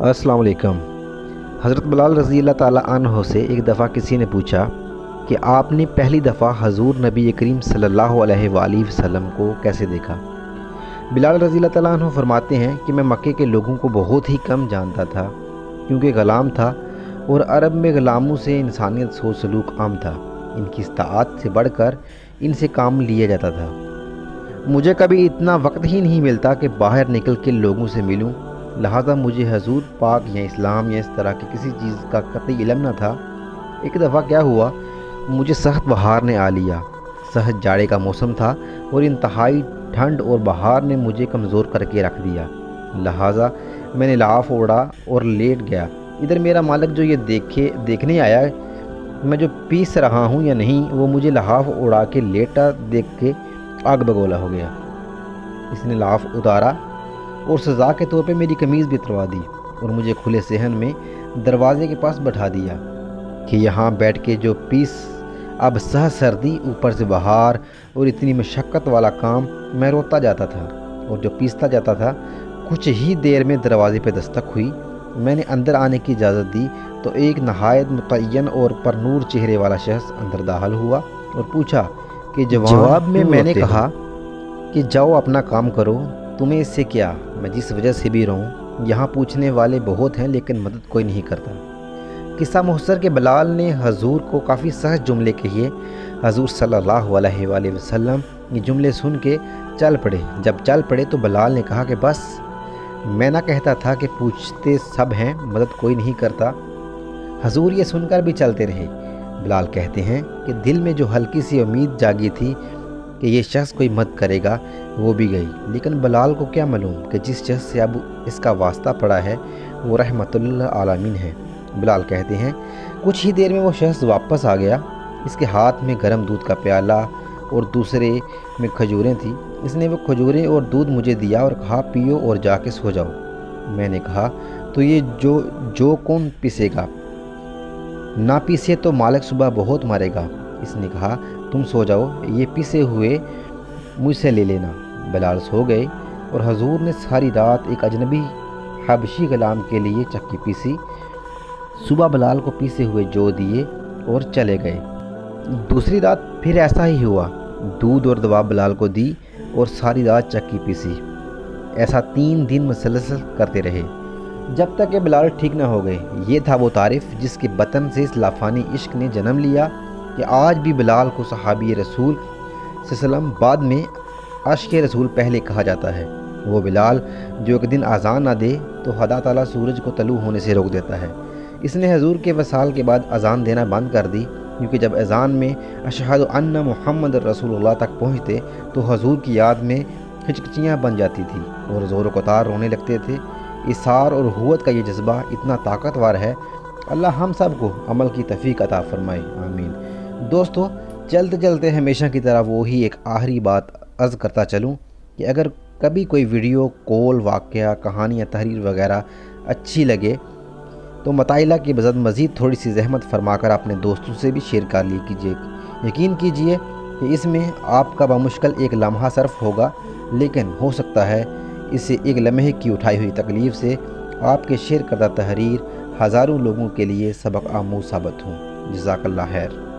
अस्सलाम वालेकुम। हज़रत बिलाल रज़ी अल्लाह ताला अन्हो से एक दफ़ा किसी ने पूछा कि आपने पहली दफ़ा हजूर नबी करीम सल्लल्लाहु अलैहि वसल्लम को कैसे देखा। बिलाल रज़ी अल्लाह ताला अन्हो फरमाते हैं कि मैं मक्के के लोगों को बहुत ही कम जानता था, क्योंकि ग़ुलाम था और अरब में ग़ुलामों से इंसानियत सोच सलूक आम था। इनकी इस्ताअत से बढ़कर इनसे काम लिया जाता था। मुझे कभी इतना वक्त ही नहीं मिलता कि बाहर निकल के लोगों से मिलूं, लिहाजा मुझे हजूर पाक या इस्लाम या इस तरह की किसी चीज़ का कतई इल्म न था। एक दफ़ा क्या हुआ, मुझे सख्त बहार ने आ लिया। सहज जाड़े का मौसम था और इंतहाई ठंड और बहार ने मुझे कमज़ोर करके रख दिया। लिहाजा मैंने लाफ ओढ़ा और लेट गया। इधर मेरा मालिक जो ये देखने आया मैं जो पीस रहा हूँ या नहीं, वो मुझे लाफ उड़ा के लेटा देख के आग बगोला हो गया। इसने लाफ उतारा और सज़ा के तौर पे मेरी कमीज़ भी उतरवा दी और मुझे खुले सहन में दरवाज़े के पास बैठा दिया कि यहाँ बैठ के जो पीस। अब सह सर्दी, ऊपर से बहार और इतनी मशक्क़त वाला काम, मैं रोता जाता था और जो पीसता जाता था। कुछ ही देर में दरवाज़े पे दस्तक हुई। मैंने अंदर आने की इजाज़त दी तो एक नहायत मुतय्यन और परनूर चेहरे वाला शख्स अंदर दाखिल हुआ और पूछा कि जवाब में मैंने कहा कि जाओ अपना काम करो, तुम्हें इससे क्या, मैं जिस वजह से भी रहूं, यहाँ पूछने वाले बहुत हैं लेकिन मदद कोई नहीं करता। किस्सा मुहस्सर के बिलाल ने हजूर को काफ़ी सहज जुमले कहिए। हजूर सल्लल्लाहु अलैहि वसल्लम ये जुमले सुन के चल पड़े। जब चल पड़े तो बिलाल ने कहा कि बस, मैं ना कहता था कि पूछते सब हैं, मदद कोई नहीं करता। हजूर ये सुनकर भी चलते रहे। बिलाल कहते हैं कि दिल में जो हल्की सी उम्मीद जागी थी कि ये शख्स कोई मदद करेगा, वो भी गई। लेकिन बिलाल को क्या मालूम कि जिस शख्स से अब इसका वास्ता पड़ा है वो रहमतुल्लिल आलमीन है। बिलाल कहते हैं कुछ ही देर में वो शख्स वापस आ गया। इसके हाथ में गर्म दूध का प्याला और दूसरे में खजूरें थी। इसने वो खजूरें और दूध मुझे दिया और कहा पियो और जाके सो जाओ। मैंने कहा तो ये जो कौन पीसेगा, ना पीसे तो मालिक सुबह बहुत मारेगा। इसने कहा तुम सो जाओ, ये पीसे हुए मुझसे ले लेना। बिलाल सो गए और हजूर ने सारी रात एक अजनबी हबशी ग़ुलाम के लिए चक्की पीसी। सुबह बिलाल को पीसे हुए जो दिए और चले गए। दूसरी रात फिर ऐसा ही हुआ। दूध और दवा बिलाल को दी और सारी रात चक्की पीसी। ऐसा 3 दिन मुसलसल करते रहे जब तक कि बिलाल ठीक न हो गए। ये था वो तारिफ जिसके बतन से इस लाफानी इश्क ने जन्म लिया कि आज भी बिलाल को सहाबी रसूल सल्लम, बाद में अश्क रसूल पहले कहा जाता है। वो बिलाल जो एक दिन अज़ान ना दे तो खुदा ताला सूरज को तलू होने से रोक देता है। इसने हजूर के वसाल के बाद अज़ान देना बंद कर दी, क्योंकि जब अज़ान में अशहदु अन्ना मुहम्मद रसूलुल्लाह तक पहुँचते तो हजूर की याद में हिचकिचियाँ बन जाती थी और ज़ोर कतार रोने लगते थे। इसार और हुव्वत का ये जज्बा इतना ताकतवर है। अल्लाह हम सब को अमल की तौफीक अता फरमाए, आमीन। दोस्तों, चलते चलते हमेशा की तरह वो ही एक आखिरी बात अर्ज़ करता चलूँ कि अगर कभी कोई वीडियो, कॉल, वाक़या, कहानी या तहरीर वगैरह अच्छी लगे तो मताइला की बजाय मज़ीद थोड़ी सी ज़हमत फरमाकर अपने दोस्तों से भी शेयर कर ली कीजिए। यकीन कीजिए कि इसमें आपका बामुश्किल एक लम्हा सर्फ होगा, लेकिन हो सकता है इससे एक लम्हे की उठाई हुई तकलीफ़ से आपके शेयर करदा तहरीर हज़ारों लोगों के लिए सबक आमूज़ साबित हों। जज़ाकल्लाह खैर।